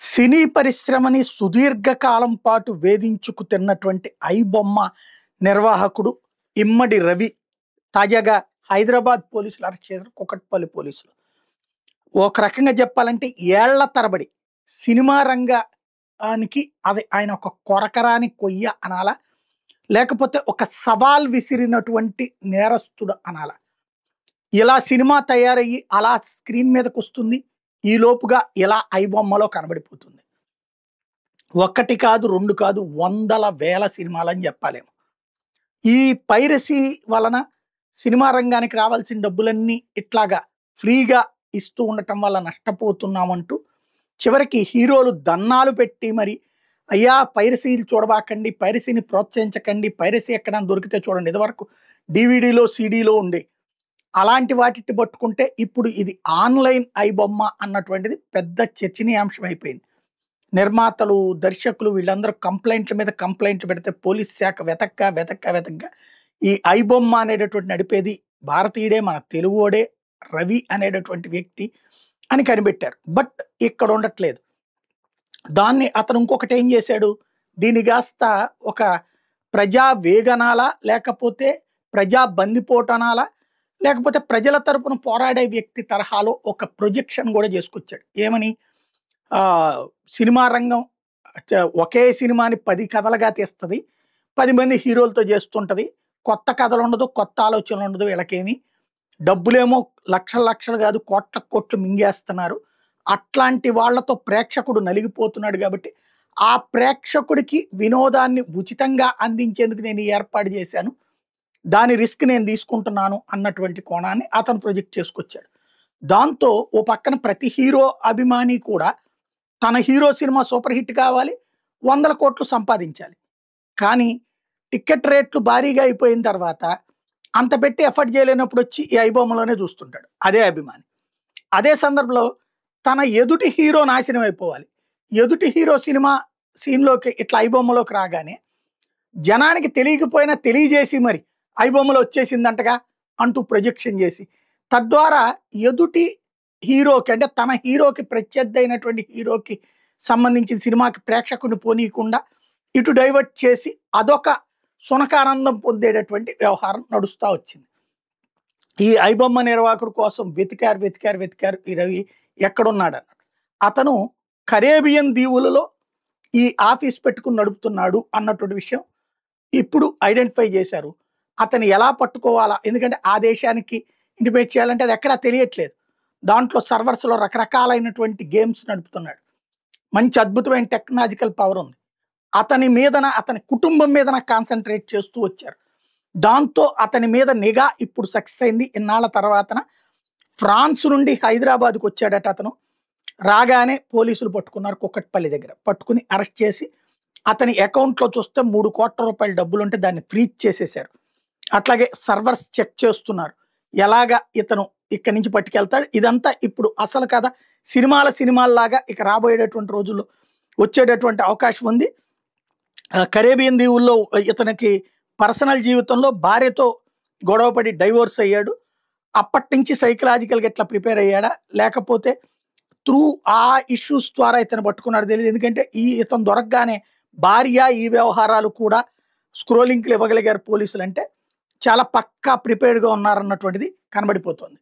సినీ పరిశ్రమని సుదీర్ఘకాలం పాటు వేధించుకు తిన్నటువంటి ఐబొమ్మ నిర్వాహకుడు ఇమ్మడి రవి తాజాగా హైదరాబాద్ పోలీసులు అరెస్ట్ చేశారు. కూకట్పల్లి పోలీసులు ఒక రకంగా చెప్పాలంటే ఏళ్ల తరబడి సినిమా రంగానికి అది ఆయన ఒక కొరకరాని కొయ్య అనాలా, లేకపోతే ఒక సవాల్ విసిరినటువంటి నేరస్తుడు అనాలా. ఇలా సినిమా తయారయ్యి అలా స్క్రీన్ మీదకి వస్తుంది, ఈ లోపుగా ఇలా ఐబొమ్మలో కనబడిపోతుంది. ఒక్కటి కాదు, రెండు కాదు, వందల వేల సినిమాలని చెప్పాలేమో. ఈ పైరసీ వలన సినిమా రంగానికి రావాల్సిన డబ్బులన్నీ ఇట్లాగా ఫ్రీగా ఇస్తూ ఉండటం వల్ల నష్టపోతున్నామంటూ చివరికి హీరోలు దన్నాలు పెట్టి మరి అయ్యా పైరసీలు చూడబాకండి, పైరసీని ప్రోత్సహించకండి, పైరసీ ఎక్కడైనా దొరికితే చూడండి. ఇదివరకు డివిడీలో సీడీలో ఉండే అలాంటి వాటిని పట్టుకుంటే ఇప్పుడు ఇది ఆన్లైన్ ఐబొమ్మ అన్నటువంటిది పెద్ద చర్చనీయాంశం అయిపోయింది. నిర్మాతలు, దర్శకులు వీళ్ళందరూ కంప్లైంట్ల మీద కంప్లైంట్లు పెడితే పోలీస్ శాఖ వెతక్క ఈ ఐబొమ్మ అనేటటువంటి నడిపేది భారతీయుడే, మన తెలుగుడే, రవి అనేటటువంటి వ్యక్తి అని కనిపెట్టారు. బట్ ఇక్కడ ఉండట్లేదు. దాన్ని అతను ఇంకొకటి ఏం చేశాడు, దీన్ని కాస్త ఒక ప్రజా వేగనాలా, లేకపోతే ప్రజా బందిపోటనాలా, లేకపోతే ప్రజల తరపున పోరాడే వ్యక్తి తరహాలో ఒక ప్రొజెక్షన్ కూడా చేసుకొచ్చాడు. ఏమని, సినిమా రంగం ఒకే సినిమాని 10 కథలుగా తీస్తుంది, 10 మంది హీరోలతో చేస్తుంటుంది, కొత్త కథలు ఉండదు, కొత్త ఆలోచనలు ఉండదు. వీళ్ళకేమి డబ్బులేమో లక్షలు కాదు, కోట్లు మింగేస్తున్నారు. అట్లాంటి వాళ్లతో ప్రేక్షకుడు నలిగిపోతున్నాడు. కాబట్టి ఆ ప్రేక్షకుడికి వినోదాన్ని ఉచితంగా అందించేందుకు నేను ఏర్పాటు చేశాను, దాని రిస్క్ నేను తీసుకుంటున్నాను అన్నటువంటి కోణాన్ని అతను ప్రొజెక్ట్ చేసుకొచ్చాడు. దాంతో ఓ పక్కన ప్రతి హీరో అభిమాని కూడా తన హీరో సినిమా సూపర్ హిట్ కావాలి, 100 కోట్లు సంపాదించాలి. కానీ టికెట్ రేట్లు భారీగా అయిపోయిన తర్వాత అంత పెట్టి ఎఫర్ట్ చేయలేనప్పుడు వచ్చి ఈ ఐబొమ్మలోనే చూస్తుంటాడు అదే అభిమాని. అదే సందర్భంలో తన ఎదుటి హీరో నాశనం అయిపోవాలి, ఎదుటి హీరో సినిమా సీన్లోకి ఇట్లా ఐబొమ్మలోకి రాగానే జనానికి తెలియకపోయినా తెలియజేసి మరి ఐబొమ్మలో వచ్చేసిందంటగా అంటూ ప్రొజెక్షన్ చేసి తద్వారా ఎదుటి హీరోకి, అంటే తన హీరోకి ప్రత్యర్థి అయినటువంటి హీరోకి సంబంధించిన సినిమాకి ప్రేక్షకుని పోనీయకుండా ఇటు డైవర్ట్ చేసి అదొక సునకానందం పొందేటటువంటి వ్యవహారం నడుస్తూ వచ్చింది. ఈ ఐబొమ్మ నిర్వాహకుడు కోసం వెతికారు ఈ రవి ఎక్కడున్నాడు అన్నాడు. అతను కరేబియన్ దీవులలో ఈ ఆఫీస్ పెట్టుకుని నడుపుతున్నాడు అన్నటువంటి విషయం ఇప్పుడు ఐడెంటిఫై చేశారు. అతను ఎలా పట్టుకోవాలా, ఎందుకంటే ఆ దేశానికి ఇంటిమేట్ చేయాలంటే అది ఎక్కడా తెలియట్లేదు. దాంట్లో సర్వర్స్లో రకరకాలైనటువంటి గేమ్స్ నడుపుతున్నాడు. మంచి అద్భుతమైన టెక్నాలజికల్ పవర్ ఉంది. అతని మీదన, అతని కుటుంబం మీదన కాన్సన్ట్రేట్ చేస్తూ వచ్చారు. దాంతో అతని మీద నిఘా ఇప్పుడు సక్సెస్ అయింది. ఇన్నాళ్ళ తర్వాతన ఫ్రాన్స్ నుండి హైదరాబాద్కు వచ్చాడట అతను. రాగానే పోలీసులు పట్టుకున్నారు కూకట్పల్లి దగ్గర. పట్టుకుని అరెస్ట్ చేసి అతని అకౌంట్లో చూస్తే 3 కోట్ల రూపాయల డబ్బులుంటే దాన్ని ఫ్రీజ్ చేసేశారు. అట్లాగే సర్వర్స్ చెక్ చేస్తున్నారు, ఎలాగా ఇతను ఇక్కడి నుంచి పట్టుకెళ్తాడు. ఇదంతా ఇప్పుడు అసలు కథ సినిమాల్లాగా ఇక రాబోయేటటువంటి రోజుల్లో వచ్చేటటువంటి అవకాశం ఉంది. కరేబియన్ దీవుల్లో ఇతనికి పర్సనల్ జీవితంలో భార్యతో గొడవపడి డైవోర్స్ అయ్యాడు. అప్పటి నుంచి సైకలాజికల్గా ఇట్లా ప్రిపేర్ అయ్యాడా, లేకపోతే త్రూ ఆ ఇష్యూస్ ద్వారా ఇతను పట్టుకున్నాడు తెలియదు. ఎందుకంటే ఇతను దొరకగానే భార్య ఈ వ్యవహారాలు కూడా స్క్రోలింగ్లు ఇవ్వగలిగారు పోలీసులు. అంటే చాలా పక్కా ప్రిపేర్డ్గా ఉన్నారన్నటువంటిది కనబడిపోతుంది.